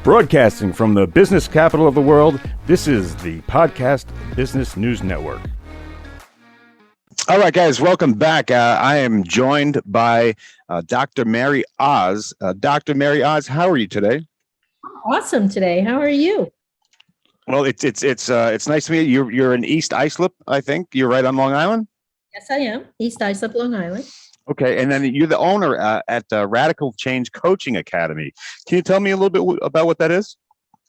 Broadcasting from the business capital of the world, this is the Podcast Business News Network. All right, guys, welcome back. I am joined by Dr. Mary Oz. Dr. Mary Oz, how are you today? Awesome today. How are you? Well, it's nice to meet you. You're in East Islip, I think. You're right on Long Island? Yes, I am. East Islip, Long Island. Okay, and then you're the owner at Radical Change Coaching Academy. Can you tell me a little bit about what that is?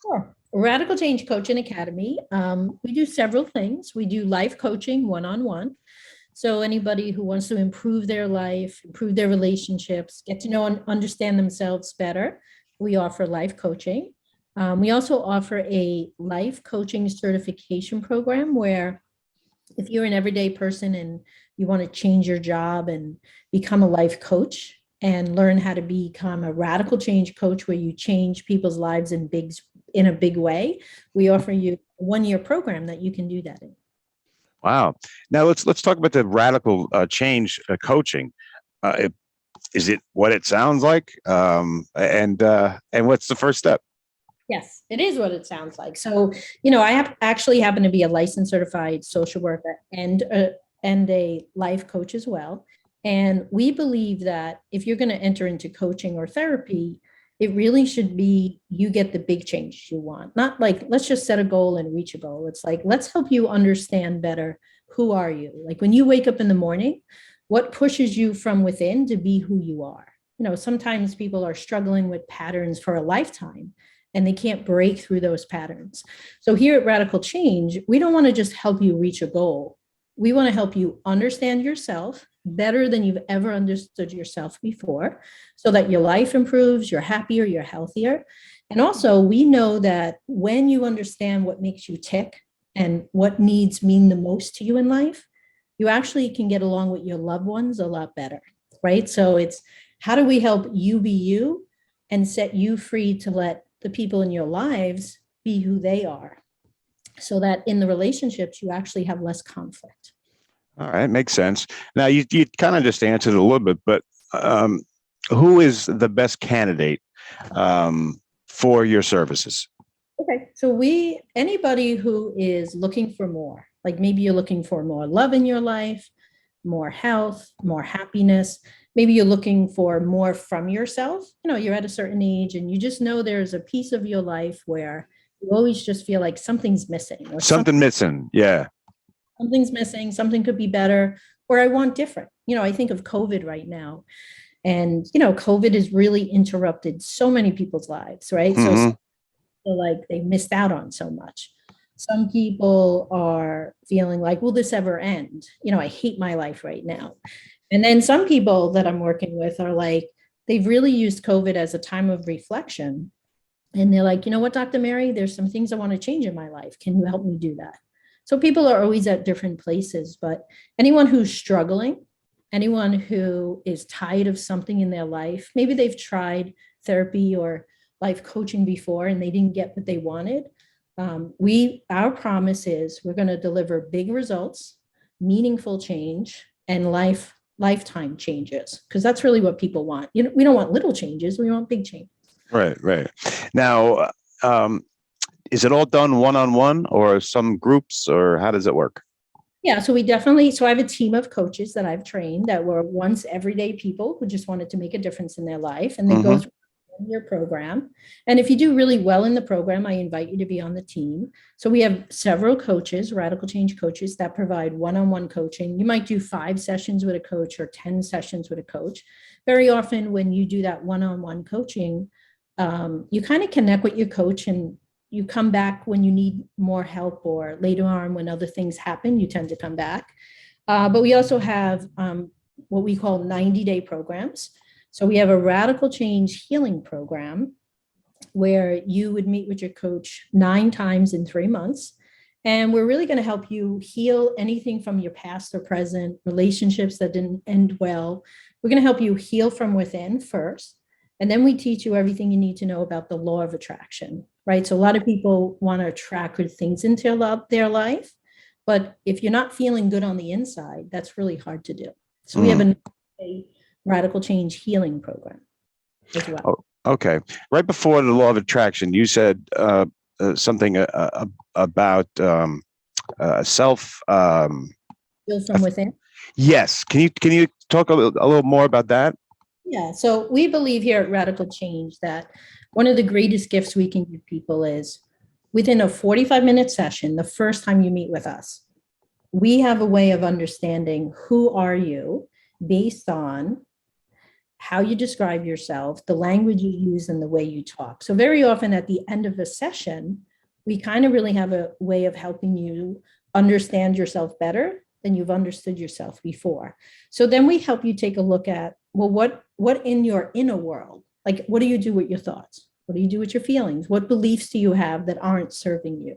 Sure. Radical Change Coaching Academy. We do several things. We do life coaching one-on-one. So anybody who wants to improve their life, improve their relationships, get to know and understand themselves better, we offer life coaching. We also offer a life coaching certification program where if you're an everyday person and you want to change your job and become a life coach and learn how to become a radical change coach where you change people's lives in a big way, we offer you a 1-year program that you can do that in. Wow. Now let's talk about the radical change coaching. Is it what it sounds like? And what's the first step? Yes, it is what it sounds like. So, I actually happen to be a licensed certified social worker and a life coach as well. And we believe that if you're going to enter into coaching or therapy, it really should be you get the big change you want. Not like, let's just set a goal and reach a goal. It's like, let's help you understand better, who are you? Like when you wake up in the morning, what pushes you from within to be who you are? Sometimes people are struggling with patterns for a lifetime and they can't break through those patterns. So here at Radical Change, we don't want to just help you reach a goal. We want to help you understand yourself better than you've ever understood yourself before, so that your life improves, you're happier, you're healthier. And also, we know that when you understand what makes you tick and what needs mean the most to you in life, you actually can get along with your loved ones a lot better, right? So it's how do we help you be you and set you free to let the people in your lives be who they are, so that in the relationships, you actually have less conflict. All right, makes sense. Now, you kind of just answered it a little bit, but who is the best candidate for your services? Okay, so anybody who is looking for more, like maybe you're looking for more love in your life, more health, more happiness. Maybe you're looking for more from yourself. You're at a certain age and you just know there's a piece of your life where you always just feel like something's missing. Or something missing, yeah. Something's missing, something could be better, or I want different. I think of COVID right now. And, COVID has really interrupted so many people's lives, right? Mm-hmm. So some feel like they missed out on so much. Some people are feeling like, will this ever end? I hate my life right now. And then some people that I'm working with are like, they've really used COVID as a time of reflection. And they're like, you know what, Dr. Mary, there's some things I want to change in my life. Can you help me do that? So people are always at different places, but anyone who's struggling, anyone who is tired of something in their life, maybe they've tried therapy or life coaching before and they didn't get what they wanted. Our promise is we're going to deliver big results, meaningful change, and lifetime changes, because that's really what people want. We don't want little changes, we want big changes. Right. Now, is it all done one-on-one or some groups, or how does it work? Yeah, so I have a team of coaches that I've trained that were once everyday people who just wanted to make a difference in their life, and they go through your program. And if you do really well in the program, I invite you to be on the team. So we have several coaches, radical change coaches, that provide one-on-one coaching. You might do 5 sessions with a coach or 10 sessions with a coach. Very often when you do that one-on-one coaching, you kind of connect with your coach and you come back when you need more help, or later on when other things happen, you tend to come back. But we also have what we call 90-day programs. So we have a radical change healing program where you would meet with your coach 9 times in 3 months. And we're really going to help you heal anything from your past or present, relationships that didn't end well. We're going to help you heal from within first. And then we teach you everything you need to know about the law of attraction, right? So a lot of people want to attract good things into their life. But if you're not feeling good on the inside, that's really hard to do. So we have a radical change healing program as well. Okay. Right before the law of attraction, you said something about self. Feel from within. Yes. Can you talk a little more about that? Yeah. So we believe here at Radical Change that one of the greatest gifts we can give people is within a 45-minute session, the first time you meet with us, we have a way of understanding who are you based on how you describe yourself, the language you use, and the way you talk. So very often at the end of a session, we kind of really have a way of helping you understand yourself better than you've understood yourself before. So then we help you take a look at, well, what in your inner world, like what do you do with your thoughts? What do you do with your feelings? What beliefs do you have that aren't serving you?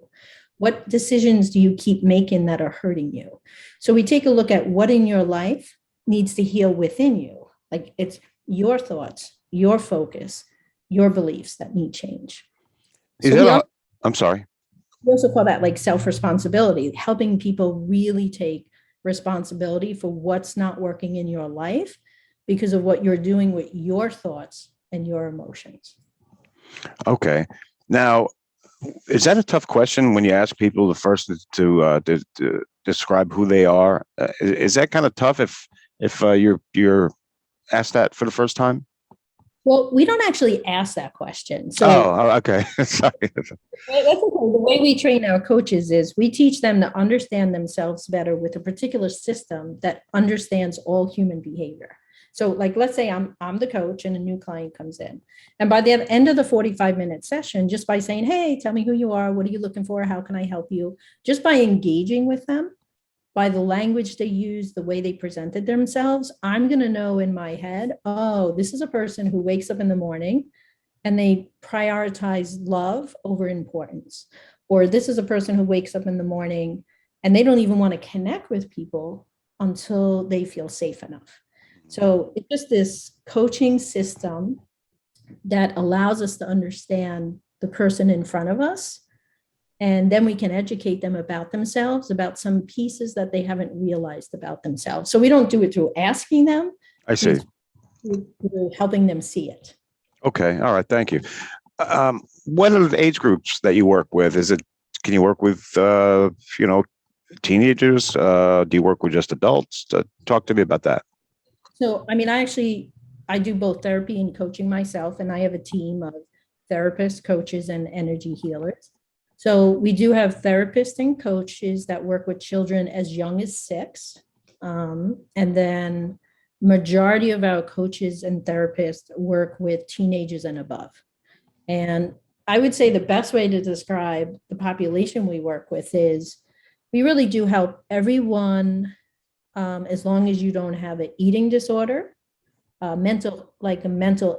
What decisions do you keep making that are hurting you? So we take a look at what in your life needs to heal within you. Like it's your thoughts, your focus, your beliefs that need change. Is So that all? I'm sorry. we also call that like self-responsibility, helping people really take responsibility for what's not working in your life because of what you're doing with your thoughts and your emotions. Okay. Now, is that a tough question when you ask people the first to describe who they are? Is that kind of tough if you're asked that for the first time? Well, we don't actually ask that question. So Oh, okay. Sorry. that's okay. The way we train our coaches is we teach them to understand themselves better with a particular system that understands all human behavior. So like, let's say I'm the coach and a new client comes in. And by the end of the 45-minute session, just by saying, hey, tell me who you are, what are you looking for? How can I help you? Just by engaging with them, by the language they use, the way they presented themselves, I'm going to know in my head, oh, this is a person who wakes up in the morning and they prioritize love over importance. Or this is a person who wakes up in the morning and they don't even want to connect with people until they feel safe enough. So it's just this coaching system that allows us to understand the person in front of us. And then we can educate them about themselves, about some pieces that they haven't realized about themselves. So we don't do it through asking them. I see. Through helping them see it. Okay. All right. Thank you. What are the age groups that you work with? Can you work with, teenagers? Do you work with just adults? Talk to me about that. So, I mean, I do both therapy and coaching myself, and I have a team of therapists, coaches, and energy healers. So we do have therapists and coaches that work with children as young as 6. And then majority of our coaches and therapists work with teenagers and above. And I would say the best way to describe the population we work with is we really do help everyone, as long as you don't have an eating disorder, a mental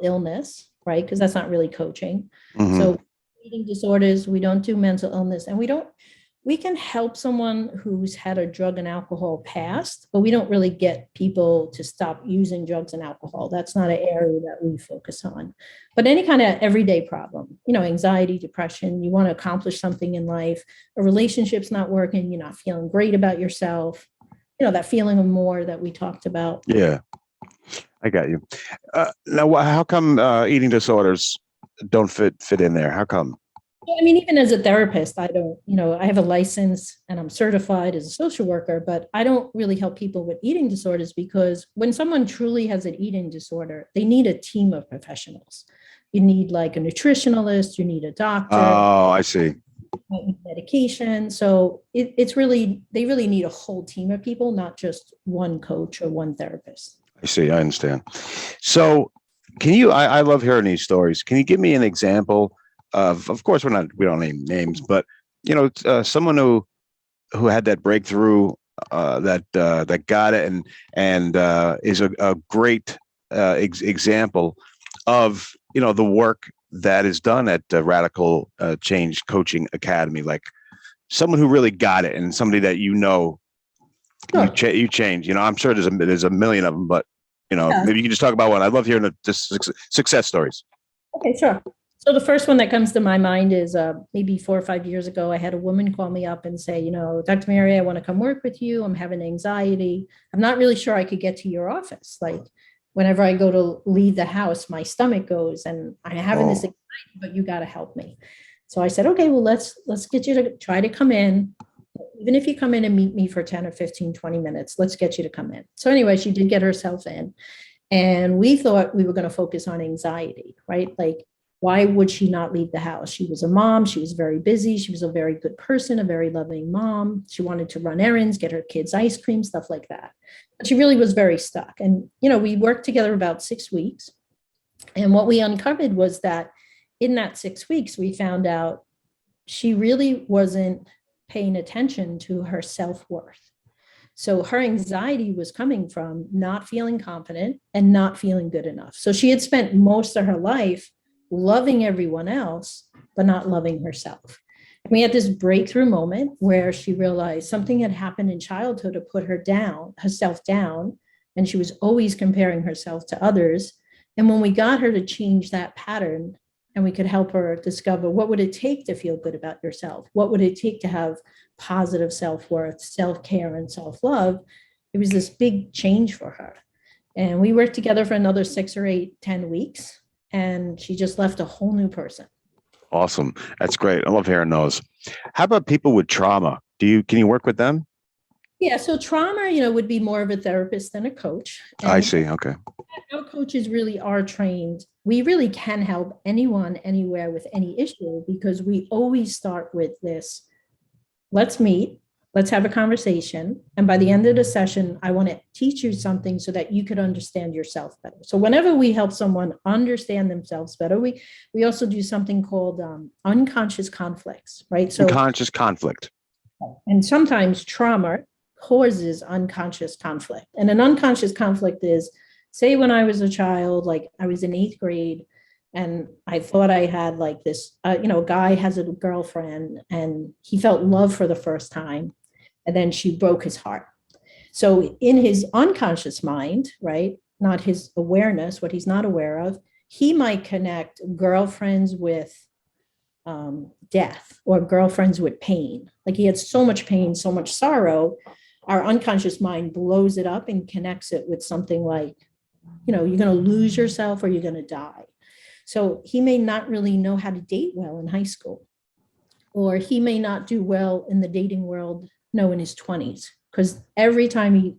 illness, right? Because that's not really coaching. Mhm. So eating disorders, we don't do mental illness, and we can help someone who's had a drug and alcohol past, but we don't really get people to stop using drugs and alcohol. That's not an area that we focus on. But any kind of everyday problem, anxiety, depression, you want to accomplish something in life, a relationship's not working, you're not feeling great about yourself, that feeling of more that we talked about. Yeah, I got you. Now, how come eating disorders don't fit in there? How come? I mean, even as a therapist, I don't, I have a license and I'm certified as a social worker, but I don't really help people with eating disorders because when someone truly has an eating disorder, they need a team of professionals. You need like a nutritionalist, you need a doctor. Oh, I see. Medication. So it's really, they really need a whole team of people, not just one coach or one therapist. I see. I understand. So I love hearing these stories. Can you give me an example of course, we don't name names, but someone who had that breakthrough, that got it and is a great example of the work that is done at Radical Change Coaching Academy, like someone who really got it and somebody that Sure. you change. I'm sure there's a million of them, but maybe you can just talk about one. I love hearing the success stories. Okay, sure. So the first one that comes to my mind is maybe 4 or 5 years ago, I had a woman call me up and say, Dr. Mary, I want to come work with you. I'm having anxiety. I'm not really sure I could get to your office. Like, whenever I go to leave the house, my stomach goes and I'm having this Oh, anxiety, but you got to help me. So I said, okay, well, let's get you to try to come in. Even if you come in and meet me for 10 or 15, 20 minutes, let's get you to come in. So anyway, she did get herself in. And we thought we were going to focus on anxiety, right? Like, why would she not leave the house? She was a mom. She was very busy. She was a very good person, a very loving mom. She wanted to run errands, get her kids ice cream, stuff like that. But she really was very stuck. And, we worked together about 6 weeks. And what we uncovered was that in that 6 weeks, we found out she really wasn't paying attention to her self-worth. So her anxiety was coming from not feeling confident and not feeling good enough. So she had spent most of her life loving everyone else, but not loving herself. And we had this breakthrough moment where she realized something had happened in childhood to put herself down, and she was always comparing herself to others. And when we got her to change that pattern, and we could help her discover what would it take to feel good about yourself? What would it take to have positive self-worth, self-care, and self-love? It was this big change for her. And we worked together for another 6 or 8, 10 weeks. And she just left a whole new person. awesome. That's great. I love hearing those. How about people with trauma? Can you work with them? Yeah, so trauma, would be more of a therapist than a coach. I And see. Okay. our coaches really are trained. We really can help anyone, anywhere with any issue, because we always start with this: let's meet, let's have a conversation. And by the end of the session, I want to teach you something so that you could understand yourself better. So whenever we help someone understand themselves better, we also do something called unconscious conflicts, right? So, Unconscious conflict. and sometimes trauma causes unconscious conflict. And an unconscious conflict is, say, when I was a child, like I was in 8th grade, and I thought I had like this, a guy has a girlfriend and he felt love for the first time. And then she broke his heart. So in his unconscious mind, right, not his awareness, what he's not aware of, he might connect girlfriends with death, or girlfriends with pain. Like he had so much pain, so much sorrow. Our unconscious mind blows it up and connects it with something like, you're going to lose yourself or you're going to die. So he may not really know how to date well in high school, or he may not do well in the dating world, in his 20s, because every time he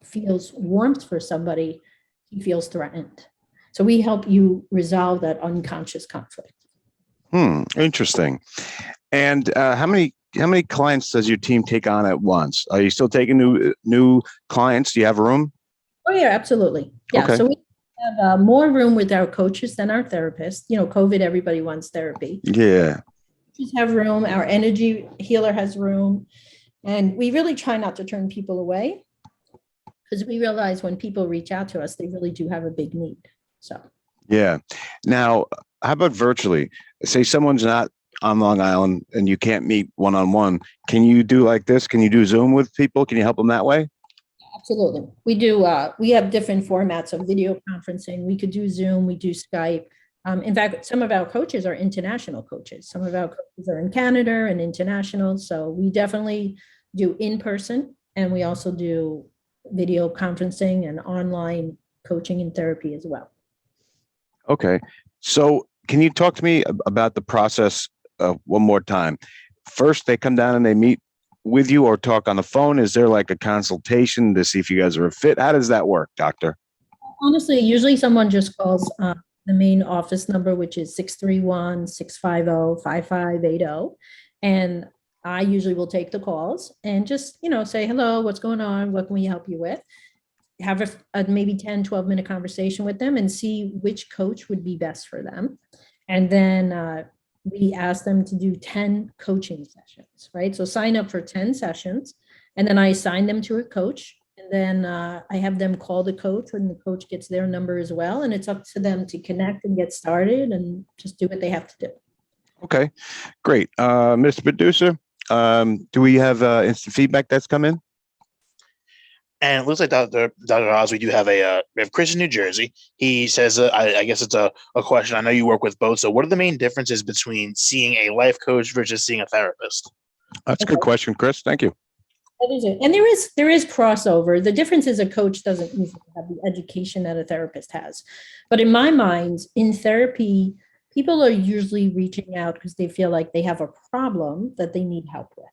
feels warmth for somebody, he feels threatened. So we help you resolve that unconscious conflict. Interesting. And how many clients does your team take on at once? Are you still taking new clients? Do you have room? Oh yeah, absolutely. Yeah. Okay. So we have more room with our coaches than our therapists. COVID, everybody wants therapy. Yeah. We have room. Our energy healer has room. And we really try not to turn people away, because we realize when people reach out to us, they really do have a big need. So. Yeah. Now, how about virtually? Say someone's not on Long Island and you can't meet one-on-one. Can you do like this? Can you do Zoom with people? Can you help them that way? Absolutely. We do. We have different formats of video conferencing. We could do Zoom. We do Skype. In fact, some of our coaches are international coaches. Some of our coaches are in Canada and international. So we definitely do in person, and we also do video conferencing and online coaching and therapy as well. Okay. So can you talk to me about the process one more time? First, they come down and they meet with you or talk on the phone. Is there like a consultation to see if you guys are a fit? How does that work, doctor? Honestly, usually someone just calls the main office number, which is 631-650-5580. And I usually will take the calls and just, say, hello, what's going on? What can we help you with? Have a maybe 10, 12-minute conversation with them and see which coach would be best for them. And then we ask them to do 10 coaching sessions, right? So sign up for 10 sessions, and then I assign them to a coach. And then I have them call the coach, and the coach gets their number as well. And it's up to them to connect and get started and just do what they have to do. Okay, great. Mr. Producer, do we have instant feedback that's come in? And it looks like Dr. Oz, we have Chris in New Jersey. He says, I guess it's a question. I know you work with both. So what are the main differences between seeing a life coach versus seeing a therapist? That's a good question, Chris. Thank you. And there is crossover. The difference is a coach doesn't usually have the education that a therapist has. But in my mind, in therapy, people are usually reaching out because they feel like they have a problem that they need help with.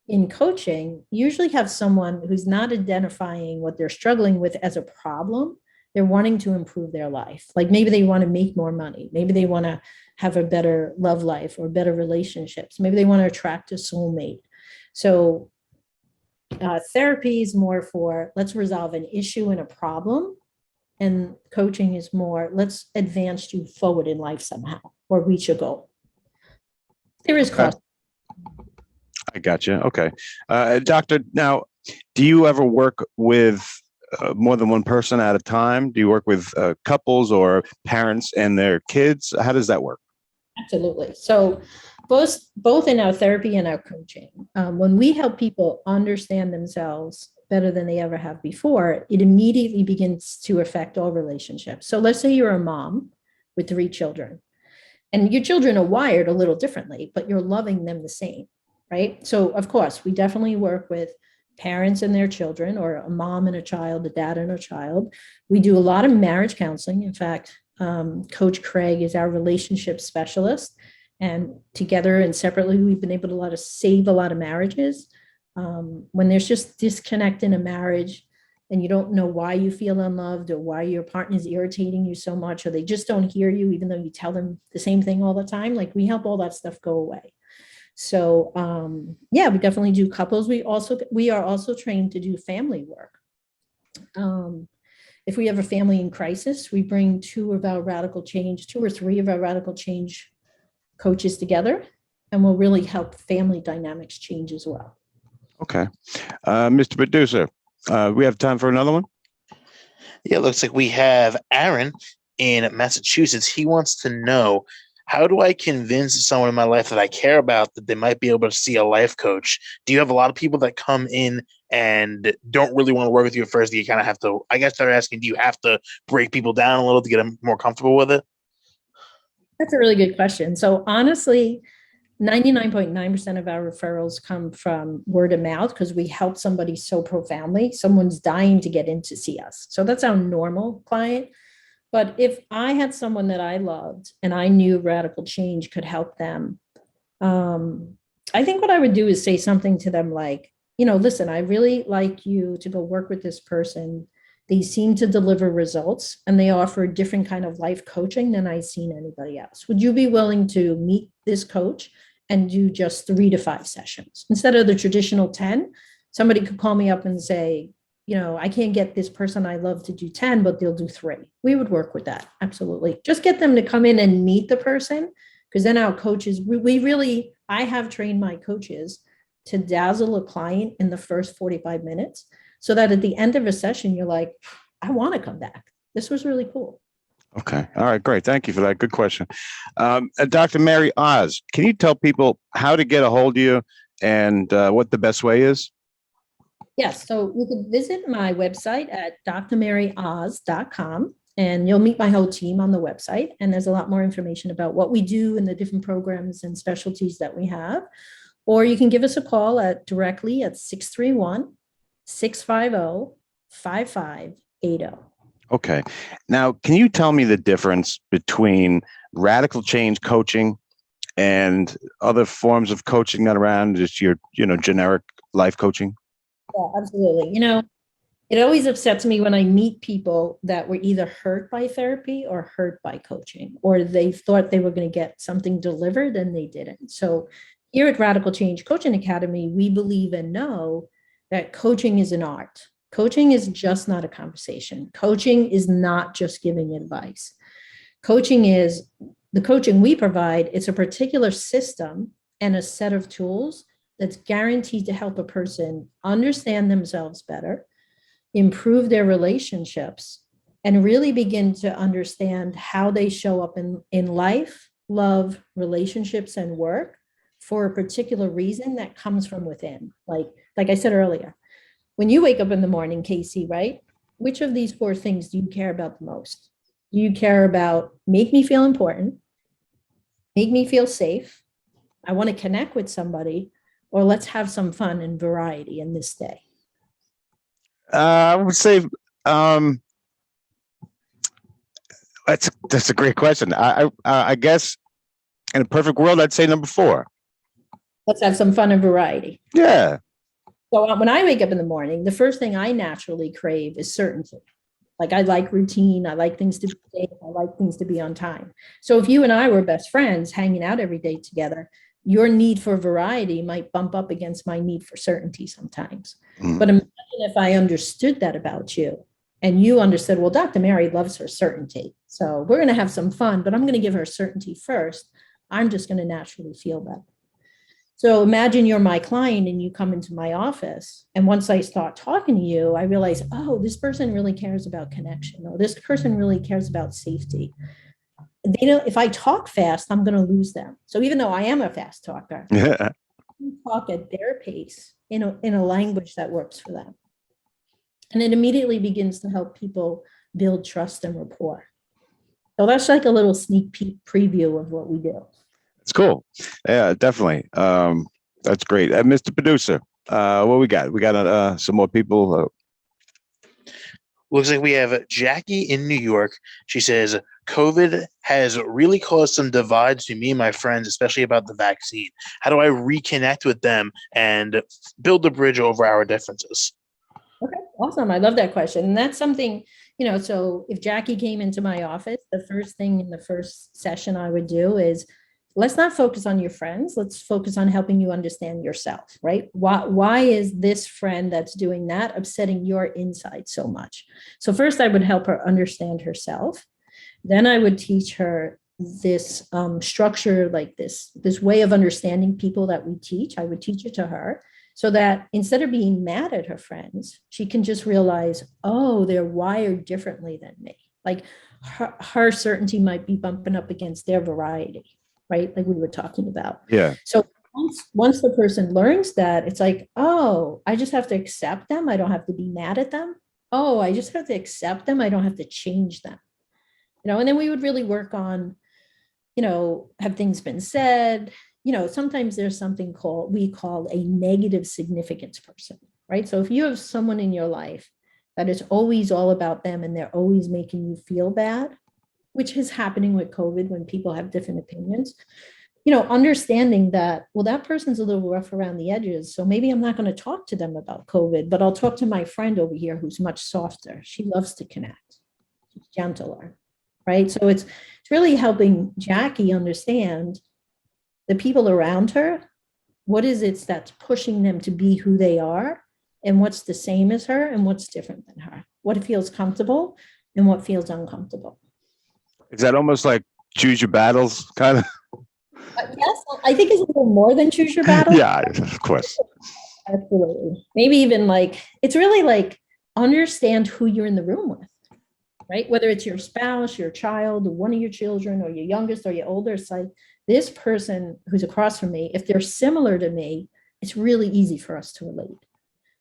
In coaching, you usually have someone who's not identifying what they're struggling with as a problem. They're wanting to improve their life. Like maybe they want to make more money. Maybe they want to have a better love life or better relationships. Maybe they want to attract a soulmate. So therapy is more for let's resolve an issue and a problem. And coaching is more let's advance you forward in life somehow or reach a goal. There is cross. I got you. Okay. Doctor, now, do you ever work with more than one person at a time? Do you work with couples or parents and their kids? How does that work? Absolutely. So both in our therapy and our coaching, when we help people understand themselves better than they ever have before, it immediately begins to affect all relationships. So let's say you're a mom with 3 children, and your children are wired a little differently, but you're loving them the same, right? So of course, we definitely work with parents and their children, or a mom and a child, a dad and a child. We do a lot of marriage counseling. In fact, Coach Craig is our relationship specialist, and together and separately, we've been able to save a lot of marriages. When there's just disconnect in a marriage and you don't know why you feel unloved or why your partner is irritating you so much, or they just don't hear you, even though you tell them the same thing all the time, like we help all that stuff go away. So yeah, we definitely do couples. We are also trained to do family work. If we have a family in crisis, we bring 2 or 3 of our radical change coaches together, and we'll really help family dynamics change as well. Okay. Mr. Producer, we have time for another one? Yeah, it looks like we have Aaron in Massachusetts. He wants to know, how do I convince someone in my life that I care about that they might be able to see a life coach? Do you have a lot of people that come in and don't really want to work with you at first? Do you kind of have to, I guess they're asking, do you have to break people down a little to get them more comfortable with it? That's a really good question. So honestly, 99.9% of our referrals come from word of mouth because we help somebody so profoundly. Someone's dying to get in to see us. So that's our normal client. But if I had someone that I loved and I knew radical change could help them, I think what I would do is say something to them like, listen, I really like you to go work with this person. They seem to deliver results and they offer a different kind of life coaching than I've seen anybody else. Would you be willing to meet this coach and do just 3 to 5 sessions? Instead of the traditional 10, somebody could call me up and say, I can't get this person I love to do 10, but they'll do 3. We would work with that. Absolutely. Just get them to come in and meet the person, because then our coaches, I have trained my coaches to dazzle a client in the first 45 minutes so that at the end of a session, you're like, I want to come back. This was really cool. Okay. All right. Great. Thank you for that. Good question. Dr. Mary Oz, can you tell people how to get a hold of you and what the best way is? Yes. So you can visit my website at drmaryoz.com, and you'll meet my whole team on the website. And there's a lot more information about what we do and the different programs and specialties that we have. Or you can give us a call directly at 631-650-5580. Okay. Now, can you tell me the difference between radical change coaching and other forms of coaching that around just your, generic life coaching? Yeah, absolutely. It always upsets me when I meet people that were either hurt by therapy or hurt by coaching, or they thought they were going to get something delivered and they didn't. So here at Radical Change Coaching Academy, we believe and know that coaching is an art. Coaching is just not a conversation. Coaching is not just giving advice. Coaching is the coaching we provide. It's a particular system and a set of tools that's guaranteed to help a person understand themselves better, improve their relationships, and really begin to understand how they show up in life, love, relationships, and work for a particular reason that comes from within. Like I said earlier, when you wake up in the morning, Casey, right? Which of these 4 things do you care about the most? Do you care about make me feel important, make me feel safe, I want to connect with somebody, or let's have some fun and variety in this day? I would say that's a great question. I guess in a perfect world, I'd say number 4. Let's have some fun and variety. Yeah. So when I wake up in the morning, the first thing I naturally crave is certainty. Like I like routine. I like things to be safe. I like things to be on time. So if you and I were best friends hanging out every day together, your need for variety might bump up against my need for certainty sometimes. But imagine if I understood that about you and you understood, well, Dr. Mary loves her certainty. So we're going to have some fun, but I'm going to give her certainty first. I'm just going to naturally feel better. So imagine you're my client and you come into my office. And once I start talking to you, I realize, oh, this person really cares about connection, or this person really cares about safety. They know if I talk fast, I'm going to lose them. So even though I am a fast talker, Yeah. I talk at their pace in a language that works for them. And it immediately begins to help people build trust and rapport. So that's like a little sneak peek preview of what we do. It's cool. Yeah, definitely. That's great. Mr. Producer, what we got? We got some more people. Looks like we have Jackie in New York. She says, COVID has really caused some divides to me and my friends, especially about the vaccine. How do I reconnect with them and build a bridge over our differences? Okay, awesome. I love that question. And that's something, so if Jackie came into my office, the first thing in the first session I would do is, let's not focus on your friends. Let's focus on helping you understand yourself, right? Why is this friend that's doing that upsetting your inside so much? So first I would help her understand herself. Then I would teach her this structure, like this way of understanding people that we teach. I would teach it to her so that instead of being mad at her friends, she can just realize, oh, they're wired differently than me. Like her certainty might be bumping up against their variety, right? Like we were talking about. Yeah. So once the person learns that, it's like, oh, I just have to accept them. I don't have to be mad at them. Oh, I just have to accept them. I don't have to change them. And then we would really work on, have things been said? Sometimes there's something we call a negative significance person, right? So if you have someone in your life that is always all about them and they're always making you feel bad, which is happening with COVID when people have different opinions, understanding that, well, that person's a little rough around the edges. So maybe I'm not going to talk to them about COVID, but I'll talk to my friend over here who's much softer. She loves to connect. She's gentler, right? So it's really helping Jackie understand the people around her. What is it that's pushing them to be who they are, and what's the same as her and what's different than her? What feels comfortable and what feels uncomfortable? Is that almost like choose your battles kind of? Yes, I think it's a little more than choose your battle. Yeah, of course. Absolutely. Maybe even it's really like understand who you're in the room with, right? Whether it's your spouse, your child, one of your children, or your youngest or your older, it's like this person who's across from me, if they're similar to me, it's really easy for us to relate.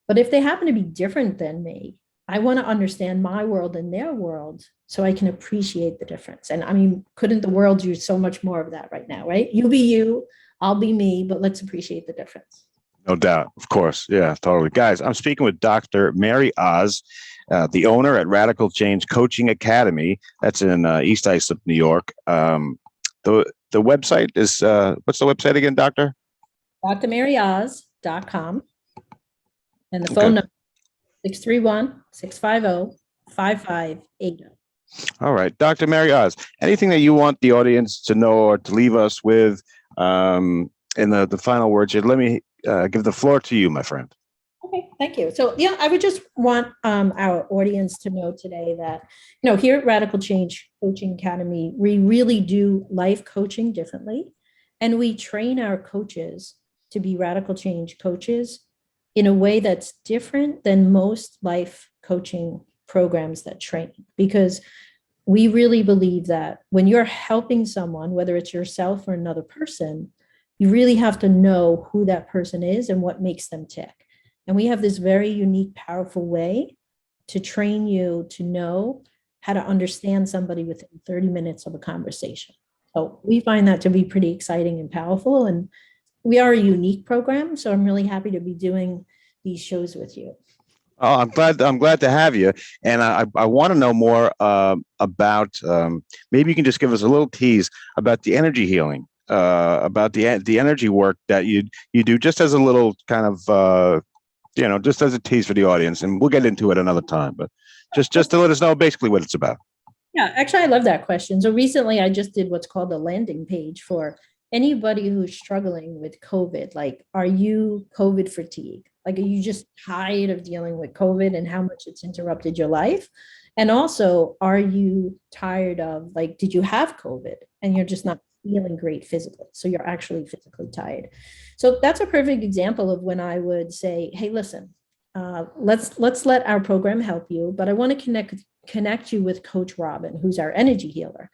But if they happen to be different than me, I want to understand my world and their world so I can appreciate the difference. And I mean, couldn't the world use so much more of that right now, right? You be you, I'll be me, but let's appreciate the difference. No doubt. Of course. Yeah, totally. Guys, I'm speaking with Dr. Mary Oz, the owner at Radical Change Coaching Academy. That's in East Islip, New York. The website is, what's the website again, Doctor? drmaryoz.com. And the phone number, 631-650-5580. All right. Dr. Mary Oz, anything that you want the audience to know or to leave us with in the final words here? Let me give the floor to you, my friend. Okay, thank you. So, I would just want our audience to know today that, here at Radical Change Coaching Academy, we really do life coaching differently. And we train our coaches to be radical change coaches in a way that's different than most life coaching programs that train, because we really believe that when you're helping someone, whether it's yourself or another person, you really have to know who that person is and what makes them tick. And we have this very unique, powerful way to train you to know how to understand somebody within 30 minutes of a conversation. So we find that to be pretty exciting and powerful. And we are a unique program, so I'm really happy to be doing these shows with you. Oh, I'm glad to have you, and I want to know more about. Maybe you can just give us a little tease about the energy healing, about the energy work that you do, just as a little kind of just as a tease for the audience, and we'll get into it another time. But just to let us know basically what it's about. Yeah, actually, I love that question. So recently, I just did what's called a landing page for anybody who's struggling with COVID. Like, are you COVID fatigued? Like, are you just tired of dealing with COVID and how much it's interrupted your life? And also, are you tired of, like, did you have COVID and you're just not feeling great physically? So you're actually physically tired. So that's a perfect example of when I would say, hey, listen, let's let our program help you, but I want to connect you with Coach Robin, who's our energy healer.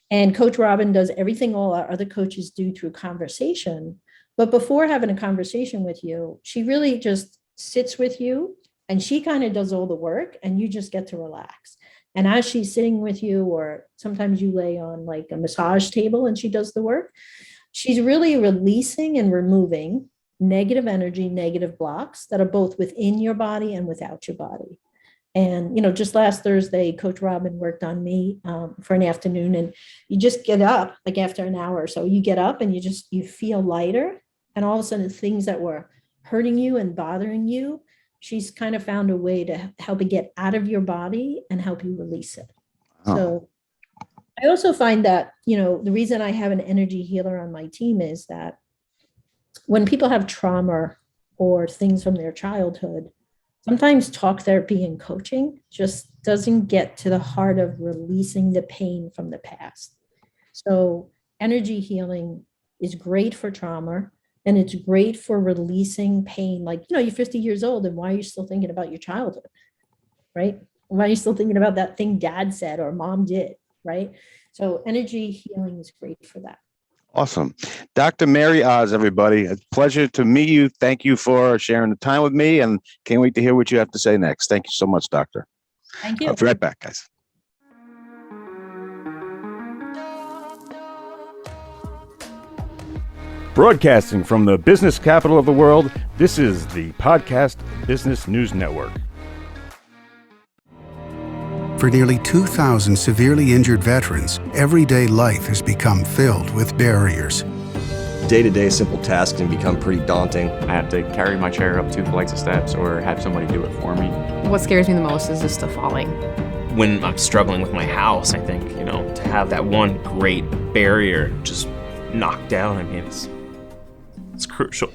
And Coach Robin does everything all our other coaches do through conversation. But before having a conversation with you, she really just sits with you and she kind of does all the work and you just get to relax. And as she's sitting with you, or sometimes you lay on like a massage table and she does the work, she's really releasing and removing negative energy, negative blocks that are both within your body and without your body. And, just last Thursday, Coach Robin worked on me for an afternoon, and you just get up like after an hour or so, you get up and you feel lighter. And all of a sudden the things that were hurting you and bothering you, she's kind of found a way to help it get out of your body and help you release it. Oh. So I also find that, the reason I have an energy healer on my team is that when people have trauma or things from their childhood, sometimes talk therapy and coaching just doesn't get to the heart of releasing the pain from the past. So energy healing is great for trauma, and it's great for releasing pain. Like, you're 50 years old, and why are you still thinking about your childhood, right? Why are you still thinking about that thing dad said or mom did, right? So energy healing is great for that. Awesome. Dr. Mary Oz, everybody. A pleasure to meet you. Thank you for sharing the time with me, and can't wait to hear what you have to say next. Thank you so much, Doctor. Thank you. I'll be right back, guys. Broadcasting from the business capital of the world, this is the Podcast Business News Network. For nearly 2,000 severely injured veterans, everyday life has become filled with barriers. Day-to-day simple tasks can become pretty daunting. I have to carry my chair up 2 flights of steps or have somebody do it for me. What scares me the most is just the falling. When I'm struggling with my house, I think, to have that one great barrier just knocked down, it's crucial.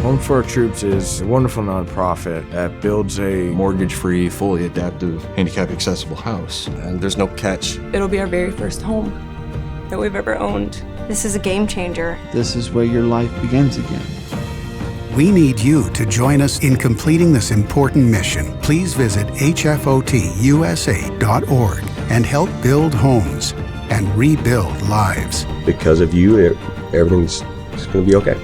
Home for Our Troops is a wonderful nonprofit that builds a mortgage-free, fully adaptive, handicap-accessible house. And there's no catch. It'll be our very first home that we've ever owned. This is a game changer. This is where your life begins again. We need you to join us in completing this important mission. Please visit hfotusa.org and help build homes and rebuild lives. Because of you, everything's going to be okay.